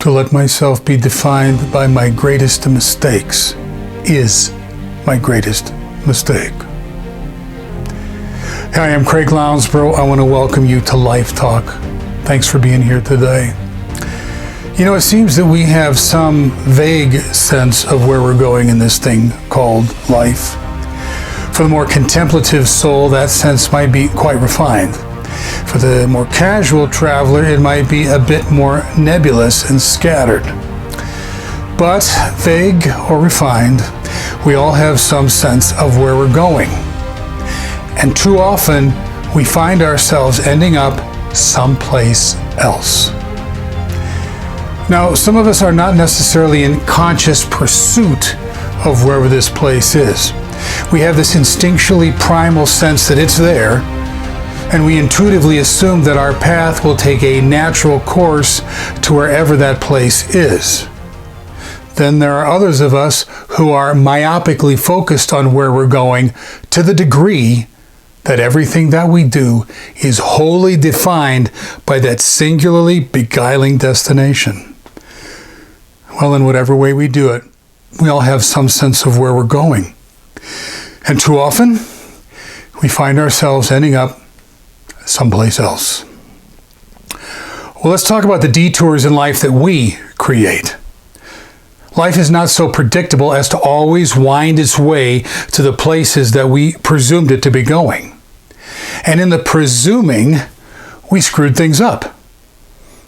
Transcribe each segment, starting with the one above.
To let myself be defined by my greatest mistakes is my greatest mistake. Hi, I'm Craig Lounsbrough. I want to welcome you to Life Talk. Thanks for being here today. You know, it seems that we have some vague sense of where we're going in this thing called life. For the more contemplative soul, that sense might be quite refined. For the more casual traveler, it might be a bit more nebulous and scattered. But vague or refined, we all have some sense of where we're going. And too often, we find ourselves ending up someplace else. Now, some of us are not necessarily in conscious pursuit of wherever this place is. We have this instinctually primal sense that it's there, and we intuitively assume that our path will take a natural course to wherever that place is. Then there are others of us who are myopically focused on where we're going to the degree that everything that we do is wholly defined by that singularly beguiling destination. Well, in whatever way we do it, we all have some sense of where we're going. And too often, we find ourselves ending up someplace else. Well, let's talk about the detours in life that we create. Life is not so predictable as to always wind its way to the places that we presumed it to be going. And in the presuming, we screwed things up.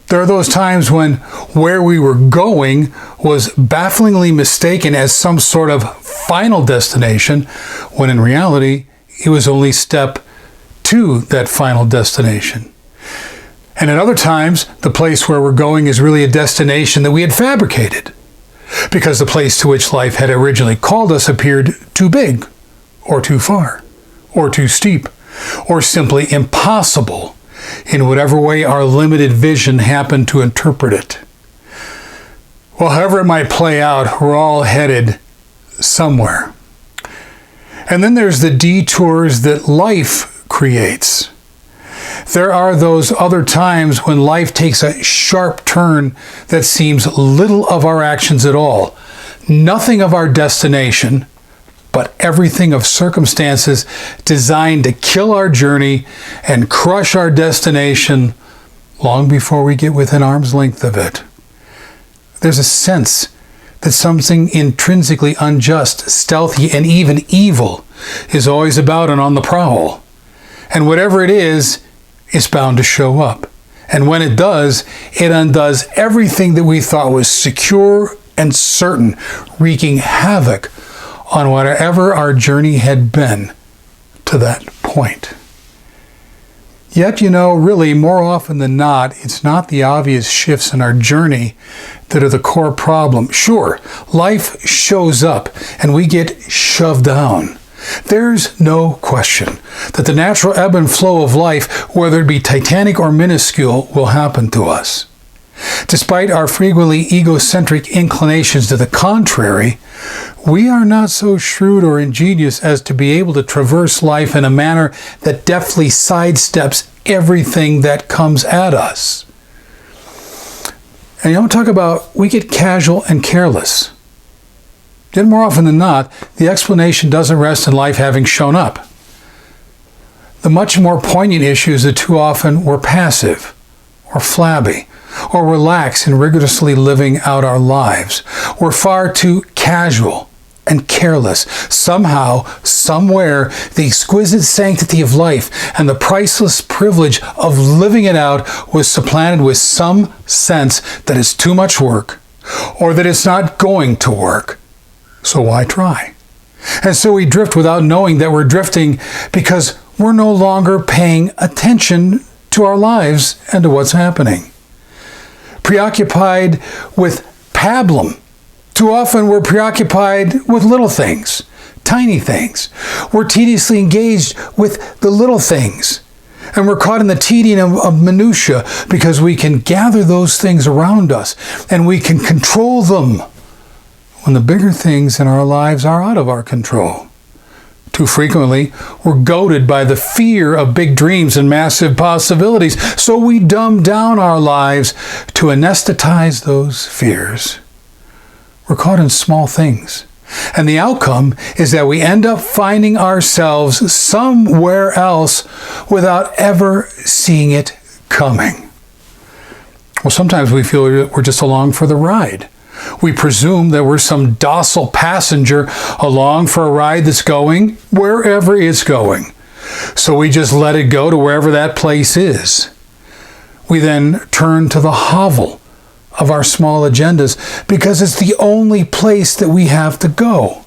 There are those times when where we were going was bafflingly mistaken as some sort of final destination, when in reality, it was only step to that final destination. And at other times, the place where we're going is really a destination that we had fabricated, because the place to which life had originally called us appeared too big, or too far, or too steep, or simply impossible in whatever way our limited vision happened to interpret it. Well, however it might play out, we're all headed somewhere. And then there's the detours that life creates. There are those other times when life takes a sharp turn that seems little of our actions at all, nothing of our destination, but everything of circumstances designed to kill our journey and crush our destination long before we get within arm's length of it. There's a sense that something intrinsically unjust, stealthy, and even evil is always about and on the prowl. And whatever it is, it's bound to show up. And when it does, it undoes everything that we thought was secure and certain, wreaking havoc on whatever our journey had been to that point. Yet, you know, really, more often than not, it's not the obvious shifts in our journey that are the core problem. Sure, life shows up and we get shoved down. There's no question that the natural ebb and flow of life, whether it be titanic or minuscule, will happen to us. Despite our frequently egocentric inclinations to the contrary, we are not so shrewd or ingenious as to be able to traverse life in a manner that deftly sidesteps everything that comes at us. And you don't talk about, we get casual and careless. Yet more often than not, the explanation doesn't rest in life having shown up. The much more poignant issue is that too often we're passive, or flabby, or relax in rigorously living out our lives. We're far too casual and careless. Somehow, somewhere, the exquisite sanctity of life and the priceless privilege of living it out was supplanted with some sense that it's too much work, or that it's not going to work. So why try? And so we drift without knowing that we're drifting because we're no longer paying attention to our lives and to what's happening. Preoccupied with pablum. Too often we're preoccupied with little things, tiny things. We're tediously engaged with the little things. And we're caught in the tedium of minutia because we can gather those things around us and we can control them when the bigger things in our lives are out of our control. Too frequently, we're goaded by the fear of big dreams and massive possibilities, so we dumb down our lives to anesthetize those fears. We're caught in small things, and the outcome is that we end up finding ourselves somewhere else without ever seeing it coming. Well, sometimes we feel we're just along for the ride. We presume that we're some docile passenger along for a ride that's going wherever it's going. So we just let it go to wherever that place is. We then turn to the hovel of our small agendas because it's the only place that we have to go.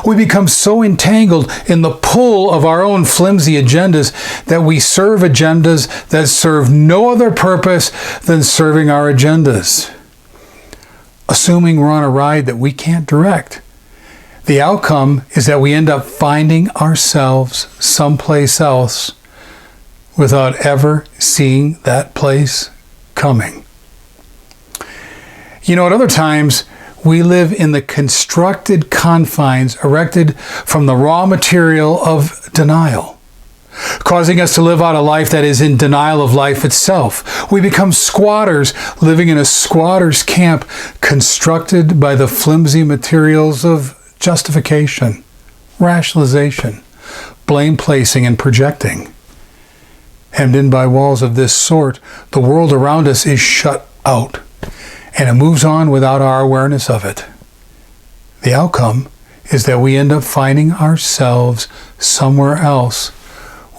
We become so entangled in the pull of our own flimsy agendas that we serve agendas that serve no other purpose than serving our agendas. Assuming we're on a ride that we can't direct. The outcome is that we end up finding ourselves someplace else without ever seeing that place coming. You know, at other times, we live in the constructed confines erected from the raw material of denial, causing us to live out a life that is in denial of life itself. We become squatters living in a squatter's camp constructed by the flimsy materials of justification, rationalization, blame placing, and projecting. Hemmed in by walls of this sort, the world around us is shut out, and it moves on without our awareness of it. The outcome is that we end up finding ourselves somewhere else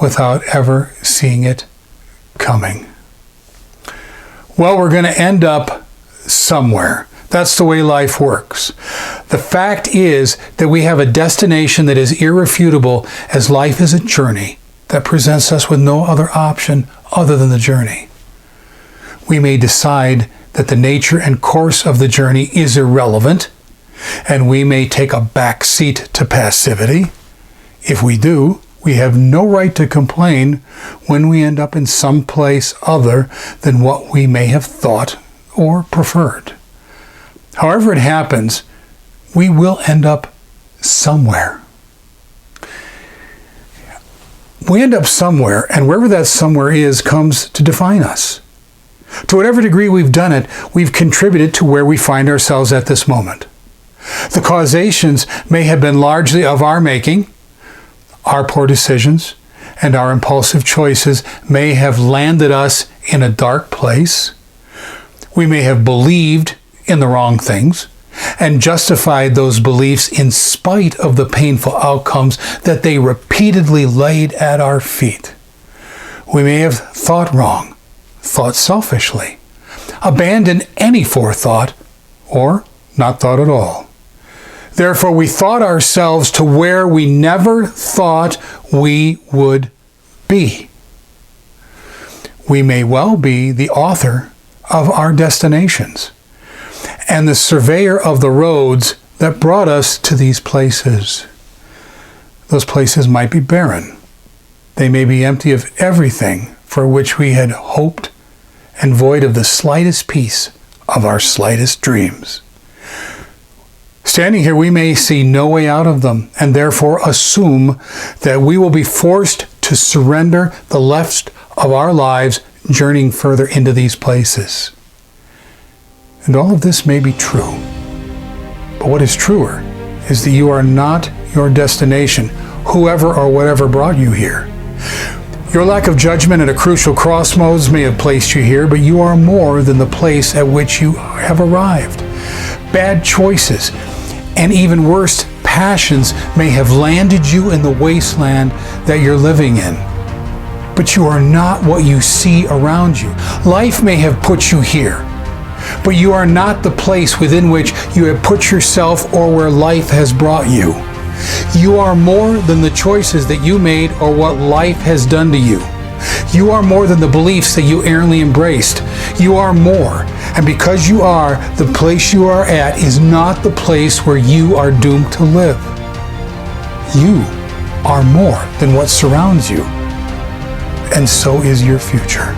without ever seeing it coming. Well, we're going to end up somewhere. That's the way life works. The fact is that we have a destination that is irrefutable, as life is a journey that presents us with no other option other than the journey. We may decide that the nature and course of the journey is irrelevant, and we may take a back seat to passivity. If we do, we have no right to complain when we end up in some place other than what we may have thought or preferred. However it happens, we will end up somewhere. We end up somewhere, and wherever that somewhere is comes to define us. To whatever degree we've done it, we've contributed to where we find ourselves at this moment. The causations may have been largely of our making. Our poor decisions and our impulsive choices may have landed us in a dark place. We may have believed in the wrong things and justified those beliefs in spite of the painful outcomes that they repeatedly laid at our feet. We may have thought wrong, thought selfishly, abandoned any forethought, or not thought at all. Therefore, we thought ourselves to where we never thought we would be. We may well be the author of our destinations and the surveyor of the roads that brought us to these places. Those places might be barren. They may be empty of everything for which we had hoped and void of the slightest piece of our slightest dreams. Standing here, we may see no way out of them, and therefore assume that we will be forced to surrender the rest of our lives journeying further into these places. And all of this may be true. But what is truer is that you are not your destination, whoever or whatever brought you here. Your lack of judgment at a crucial crossroads may have placed you here, but you are more than the place at which you have arrived. Bad choices and even worse passions may have landed you in the wasteland that you're living in. But you are not what you see around you. Life may have put you here, but you are not the place within which you have put yourself or where life has brought you. You are more than the choices that you made or what life has done to you. You are more than the beliefs that you errantly embraced. You are more. And because you are, the place you are at is not the place where you are doomed to live. You are more than what surrounds you. And so is your future.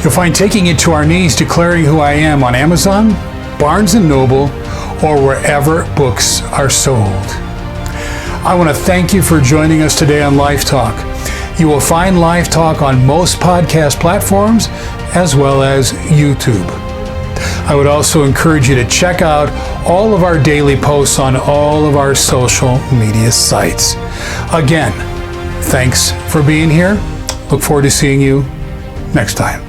You'll find Taking It to Our Knees, Declaring Who I Am on Amazon, Barnes & Noble, or wherever books are sold. I want to thank you for joining us today on Life Talk. You will find Life Talk on most podcast platforms as well as YouTube. I would also encourage you to check out all of our daily posts on all of our social media sites. Again, thanks for being here. Look forward to seeing you next time.